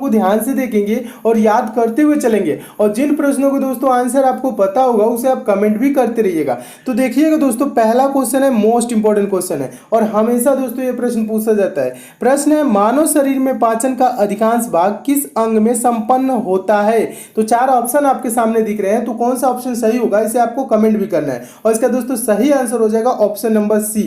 को ध्यान से देखेंगे और याद करते हुए चलेंगे, और जिन प्रश्नों को दोस्तों आंसर आपको पता होगा उसे आप कमेंट भी करते रहिएगा। तो देखिएगा दोस्तों, पहला क्वेश्चन है, मोस्ट इंपॉर्टेंट क्वेश्चन है और हमेशा दोस्तों ये प्रश्न पूछा जाता है। प्रश्न है, मानव शरीर में पाचन का अधिकांश भाग किस अंग में संपन्न होता है? तो चार ऑप्शन आपके सामने दिख रहे हैं, तो कौन सा ऑप्शन सही होगा इसे आपको कमेंट भी करना है। और इसका दोस्तों सही आंसर हो जाएगा ऑप्शन नंबर सी,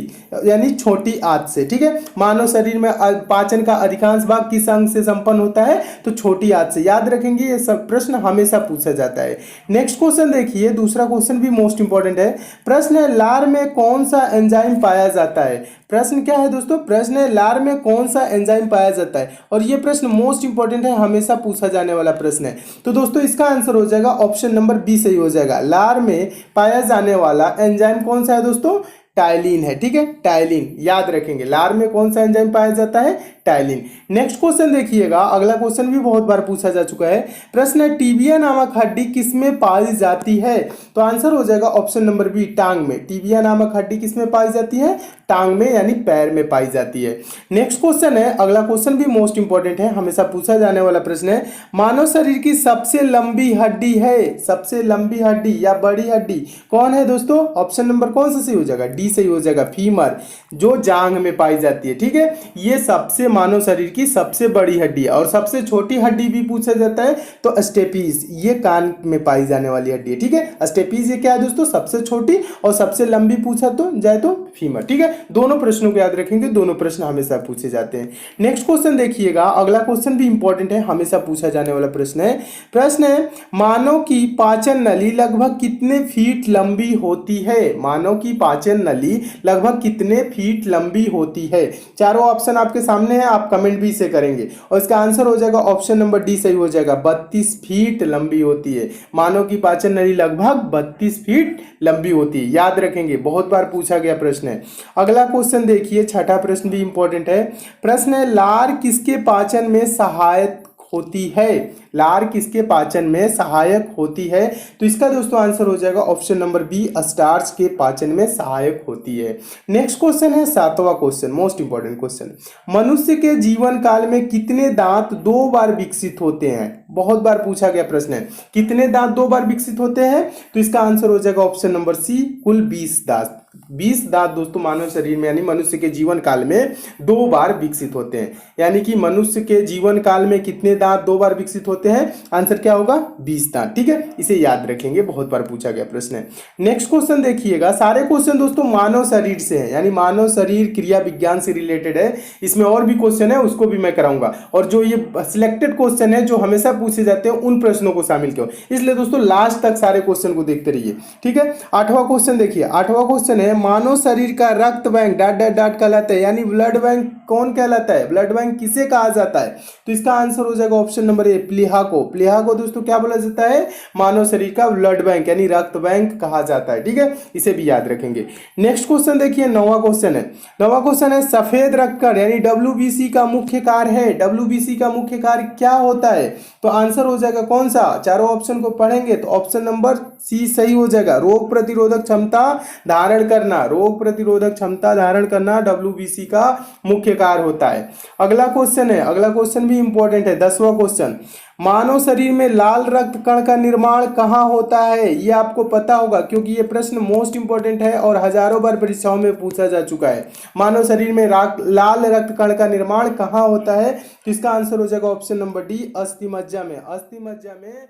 यानी छोटी आंत से। ठीक है, मानव शरीर में पाचन का अधिकांश भाग किस अंग से संपन्न होता है? तो छोटी आंत से। याद रखेंगे, ये सब प्रश्न हमेशा पूछा जाता है। नेक्स्ट क्वेश्चन देखिए, दूसरा क्वेश्चन भी मोस्ट इंपॉर्टेंट है। प्रश्न है, लार में कौन सा एंजाइम पाया जाता है? प्रश्न क्या है दोस्तों? प्रश्न है, लार में कौन सा एंजाइम पाया जाता है, और ये प्रश्न मोस्ट इंपॉर्टेंट है, हमेशा पूछा जाने वाला प्रश्न है। तो दोस्तों इसका आंसर हो जाएगा ऑप्शन नंबर बी सही हो जाएगा। लार में पाया जाने वाला एंजाइम कौन सा है दोस्तों? टाइलिन है। ठीक है, टाइलिन याद रखेंगे। लार में कौन सा एंजाइम पाया जाता है? टाइलिन। नेक्स्ट क्वेश्चन देखिएगा, अगला क्वेश्चन भी बहुत बार पूछा जा चुका है। प्रश्न है, टीबिया नामक हड्डी किसमें पाई जाती है? तो आंसर हो जाएगा ऑप्शन नंबर बी, टांग में। टीबिया नामक हड्डी किसमें पाई जाती है? टांग में, यानी पैर में पाई जाती है। नेक्स्ट क्वेश्चन है, अगला क्वेश्चन भी मोस्ट इंपॉर्टेंट है, हमेशा पूछा जाने वाला प्रश्न है। मानव शरीर की सबसे लंबी हड्डी है, सबसे लंबी हड्डी या बड़ी हड्डी कौन है दोस्तों? ऑप्शन नंबर कौन सा सही हो जाएगा? डी सही हो जाएगा, फीमर, जो जांघ में पाई जाती है। ठीक है, ये सबसे मानव शरीर की सबसे बड़ी हड्डी है। और सबसे छोटी हड्डी भी पूछा जाता है तो स्टेपीज, ये कान में पाई जाने वाली हड्डी है। ठीक है, स्टेपीज ये क्या है दोस्तों? सबसे छोटी, और सबसे लंबी पूछा तो जाए तो फीमर। ठीक है, दोनों प्रश्नों को याद रखेंगे, दोनों प्रश्न हमेशा पूछे जाते हैं। नेक्स्ट क्वेश्चन देखिएगा, अगला क्वेश्चन भी इंपॉर्टेंट है, हमेशा पूछा जाने वाला प्रश्न है। प्रश्न है, मानव की पाचन नली लगभग कितने फीट लंबी होती है? मानव की पाचन नली लगभग कितने फीट लंबी होती है? चारों ऑप्शन आपके सामने है, आप कमेंट भी इसे करेंगे, और इसका आंसर हो जाएगा ऑप्शन नंबर डी सही हो जाएगा, 32 फीट लंबी होती है। मानव की पाचन नली लगभग 32 फीट लंबी होती है। याद रखेंगे, बहुत बार पूछा गया प्रश्न है। अगला क्वेश्चन देखिए, छठा प्रश्न भी इंपॉर्टेंट है। प्रश्न है, लार किसके पाचन में सहायक होती है? लार किसके पाचन में सहायक होती है? तो इसका दोस्तों आंसर हो जाएगा ऑप्शन नंबर बी, स्टार्च के पाचन में सहायक होती है। नेक्स्ट क्वेश्चन है, सातवां क्वेश्चन, मोस्ट इंपॉर्टेंट क्वेश्चन। मनुष्य के जीवन काल में कितने दांत 2 बार विकसित होते हैं? बहुत बार पूछा गया प्रश्न है, कितने दांत 2 बार विकसित होते हैं? तो इसका आंसर हो जाएगा ऑप्शन नंबर सी, कुल 20 दांत। 20 दांत दोस्तों मानव शरीर में, यानी मनुष्य के जीवन काल में 2 बार विकसित होते हैं। यानी कि मनुष्य के जीवन काल में कितने दांत 2 बार विकसित होते हैं? आंसर क्या होगा? 20 दांत। ठीक है, इसे याद रखेंगे, बहुत बार पूछा गया प्रश्न है। नेक्स्ट क्वेश्चन देखिएगा, सारे क्वेश्चन दोस्तों मानव शरीर से है, यानी मानव शरीर क्रिया विज्ञान से रिलेटेड है। इसमें और भी क्वेश्चन है, उसको भी मैं कराऊंगा, और जो ये सिलेक्टेड क्वेश्चन है जो हमेशा पूछे जाते हैं उन प्रश्नों को शामिल करो। इसलिए दोस्तों लास्ट तक सारे क्वेश्चन को देखते रहिए। ठीक है, आठवां क्वेश्चन देखिए, आठवां क्वेश्चन है, मानव शरीर का रक्त बैंक डॉट डॉट डॉट कहलाता है, यानी ब्लड बैंक कौन कहलाता है? ब्लड बैंक किसे कहा जाता है? तो इसका आंसर हो जाएगा ऑप्शन नंबर ए, प्लीहा को। प्लीहा को दोस्तों क्या बोला जाता है? मानव शरीर का ब्लड बैंक, यानी रक्त बैंक कहा जाता है। ठीक है, इसे भी याद रखेंगे। नेक्स्ट क्वेश्चन देखिए, नौवां क्वेश्चन है। नौवां क्वेश्चन है, सफेद रक्तकण यानी डब्ल्यूबीसी का मुख्य कार्य है। डब्ल्यूबीसी का मुख्य कार्य क्या होता है? तो आंसर हो जाएगा कौन सा? चारों ऑप्शन को पढ़ेंगे तो ऑप्शन नंबर सी सही हो जाएगा, रोग प्रतिरोधक क्षमता धारण करना। रोग प्रतिरोधक क्षमता धारण करना डब्ल्यूबीसी का मुख्य कार्य होता है। अगला क्वेश्चन है, अगला क्वेश्चन भी इंपॉर्टेंट है, 10वां क्वेश्चन। मानव शरीर में लाल रक्त कण का निर्माण कहाँ होता है? ये आपको पता होगा, क्योंकि ये प्रश्न मोस्ट इंपॉर्टेंट है और हजारों बार परीक्षाओं में पूछा जा चुका है। मानव शरीर में लाल रक्त कण का निर्माण कहाँ होता है? तो इसका आंसर हो जाएगा ऑप्शन नंबर डी, अस्थिमज्जा में। अस्थिमज्जा में